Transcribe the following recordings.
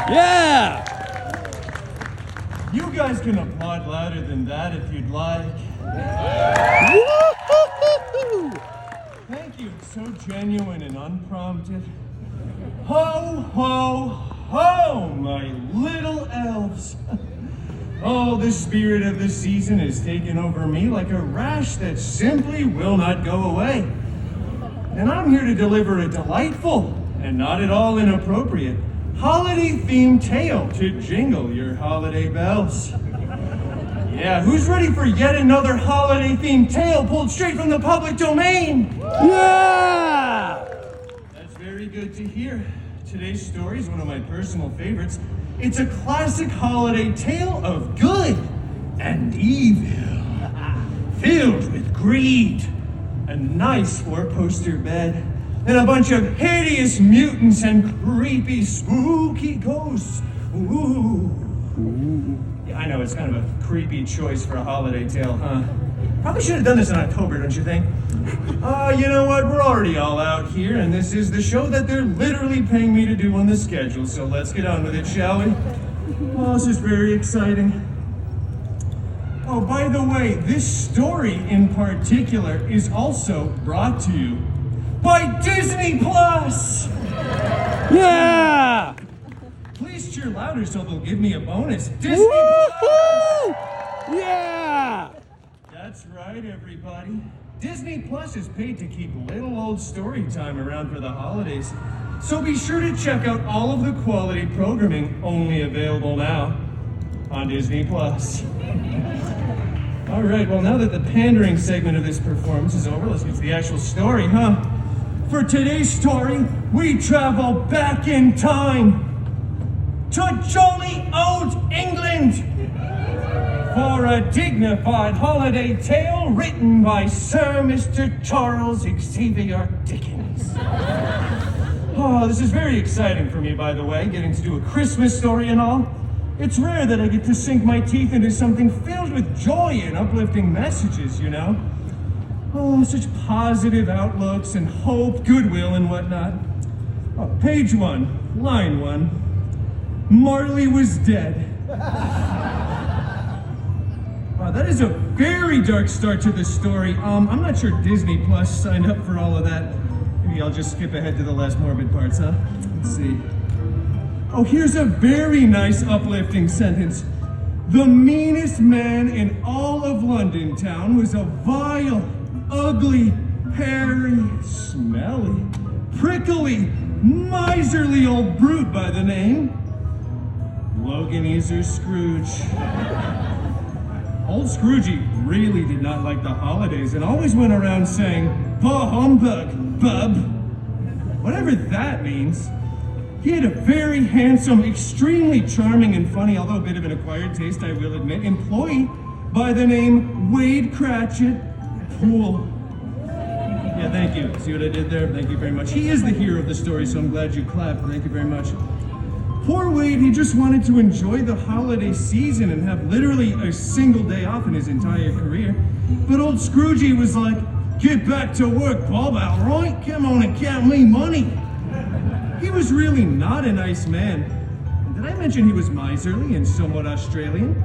Yeah! You guys can applaud louder than that if you'd like. Woo-hoo-hoo-hoo! Thank you. It's so genuine and unprompted. Ho, ho, ho, my little elves. Oh, the spirit of the season has taken over me like a rash that simply will not go away. And I'm here to deliver a delightful and not at all inappropriate holiday-themed tale to jingle your holiday bells. Yeah, who's ready for yet another holiday-themed tale pulled straight from the public domain? Yeah! That's very good to hear. Today's story is one of my personal favorites. It's a classic holiday tale of good and evil, filled with greed, a nice four-poster bed, and a bunch of hideous mutants and creepy, spooky ghosts. Ooh. Yeah, I know, it's kind of a creepy choice for a holiday tale, huh? Probably should have done this in October, don't you think? You know what? We're already all out here, and this is the show that they're literally paying me to do on the schedule, so let's get on with it, shall we? Oh, this is very exciting. Oh, by the way, this story in particular is also brought to you by Disney Plus! Yeah! Please cheer louder so they'll give me a bonus. Disney Woo-hoo! Plus! Yeah! That's right, everybody. Disney Plus is paid to keep little old story time around for the holidays. So be sure to check out all of the quality programming only available now on Disney Plus. All right, well, now that the pandering segment of this performance is over, let's get to the actual story, huh? For today's story, we travel back in time to jolly old England for a dignified holiday tale written by Sir Mr. Charles Xavier Dickens. Oh, this is very exciting for me, by the way, getting to do a Christmas story and all. It's rare that I get to sink my teeth into something filled with joy and uplifting messages, you know? Oh, such positive outlooks and hope, goodwill, and whatnot. Oh, page 1, line 1. Marley was dead. Wow, that is a very dark start to the story. I'm not sure Disney Plus signed up for all of that. Maybe I'll just skip ahead to the less morbid parts, huh? Let's see. Oh, here's a very nice uplifting sentence. The meanest man in all of London town was a vile, ugly, hairy, smelly, prickly, miserly old brute by the name Logan Easer Scrooge. Old Scroogey really did not like the holidays and always went around saying, "Bah humbug, bub." Whatever that means. He had a very handsome, extremely charming and funny, although a bit of an acquired taste, I will admit, employee by the name Wade Cratchit Poole. Yeah, thank you. See what I did there? Thank you very much. He is the hero of the story, so I'm glad you clapped. Thank you very much. Poor Wade, he just wanted to enjoy the holiday season and have literally a single day off in his entire career. But old Scroogey was like, "Get back to work, Bob, all right? Come on and count me money." He was really not a nice man. Did I mention he was miserly and somewhat Australian?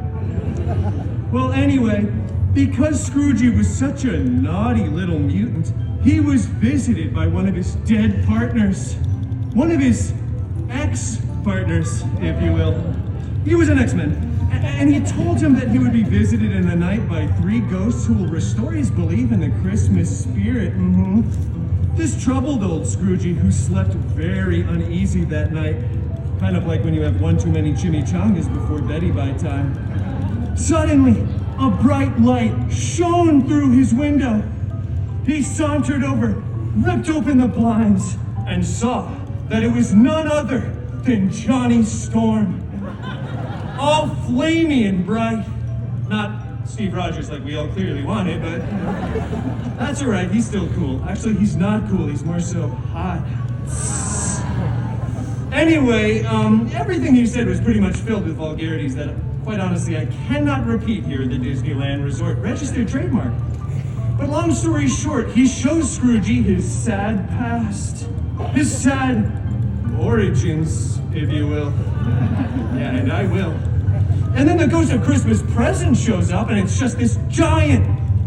Well, anyway, because Scroogey was such a naughty little mutant, he was visited by one of his dead partners. One of his ex-partners, if you will. He was an X-Men, and he told him that he would be visited in the night by 3 ghosts who will restore his belief in the Christmas spirit. This troubled old Scroogey, who slept very uneasy that night. Kind of like when you have one too many chimichangas before Betty-Bye time. Suddenly, a bright light shone through his window. He sauntered over, ripped open the blinds, and saw that it was none other than Johnny Storm. All flamey and bright. Not Steve Rogers like we all clearly wanted, but that's all right, he's still cool. Actually, he's not cool, he's more so hot. Anyway, everything he said was pretty much filled with vulgarities that, quite honestly, I cannot repeat here at the Disneyland Resort. Registered trademark. But long story short, he shows Scroogey his sad past, his sad origins, if you will. Yeah, and I will. And then the Ghost of Christmas Present shows up, and it's just this giant,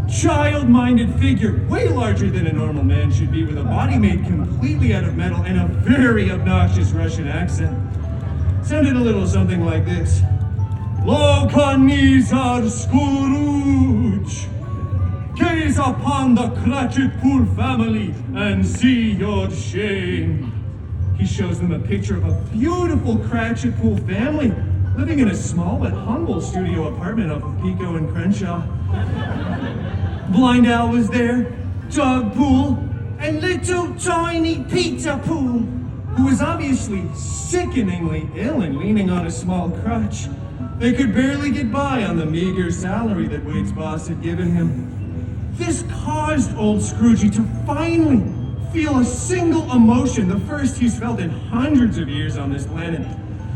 child-minded figure, way larger than a normal man should be, with a body made completely out of metal and a very obnoxious Russian accent. Sounded a little something like this. Lokanizar Scrooge, gaze upon the Cratchit-Pool family and see your shame. He shows them a picture of a beautiful Cratchit-Pool family living in a small but humble studio apartment off of Pico and Crenshaw. Blind Al was there, Doug Pool, and little tiny Peter Pool, who was obviously sickeningly ill and leaning on a small crutch. They could barely get by on the meager salary that Wade's boss had given him. This caused old Scroogey to finally feel a single emotion, the first he's felt in hundreds of years on this planet.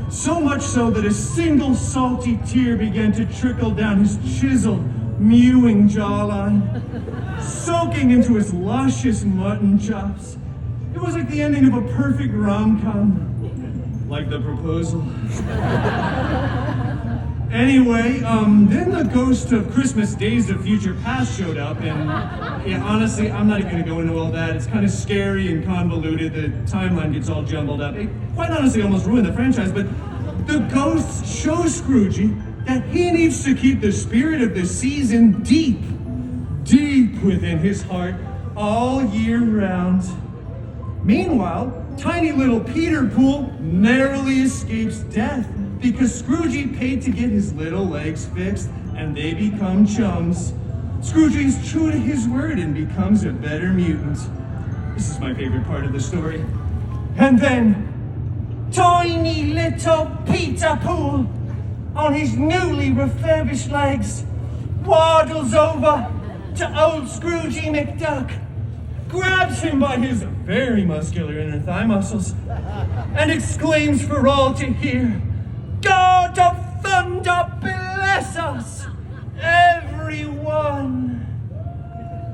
So much so that a single salty tear began to trickle down his chiseled, mewing jawline, soaking into his luscious mutton chops. It was like the ending of a perfect rom-com. Like the proposal. Anyway, then the Ghost of Christmas Days of Future Past showed up, and yeah, honestly, I'm not even gonna go into all that. It's kind of scary and convoluted. The timeline gets all jumbled up. It quite honestly almost ruined the franchise, but the ghosts show Scroogey that he needs to keep the spirit of the season deep within his heart all year round. Meanwhile, tiny little Peter Pool narrowly escapes death because Scroogey paid to get his little legs fixed, and they become chums. Scroogey's true to his word and becomes a better mutant. This is my favorite part of the story. And then, tiny little Peter Pool, on his newly refurbished legs, waddles over to old Scroogey McDuck, grabs him by his very muscular inner thigh muscles, and exclaims for all to hear, "God of thunder bless us, everyone."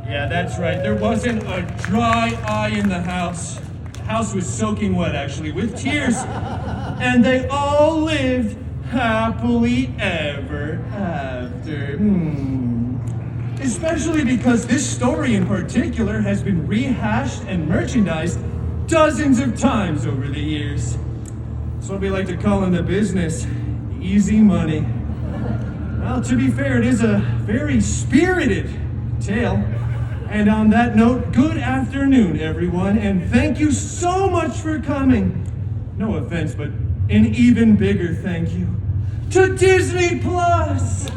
Yeah, that's right, there wasn't a dry eye in the house. The house was soaking wet, actually, with tears. And they all lived happily ever after. Especially because this story in particular has been rehashed and merchandised dozens of times over the years. It's what we like to call in the business easy money. Well, to be fair, it is a very spirited tale. And on that note, good afternoon, everyone, and thank you so much for coming. No offense, but an even bigger thank you to Disney Plus.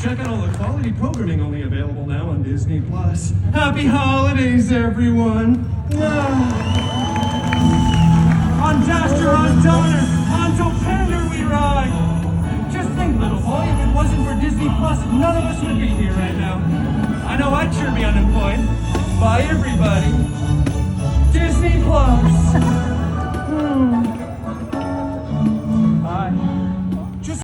Check out all the quality programming only available now on Disney Plus. Happy holidays, everyone. On Dasher, on Donner, on Topender we ride. Just think, little boy, if it wasn't for Disney Plus, none of us would be here right now. I know I'd sure be unemployed. Bye, everybody. Disney Plus.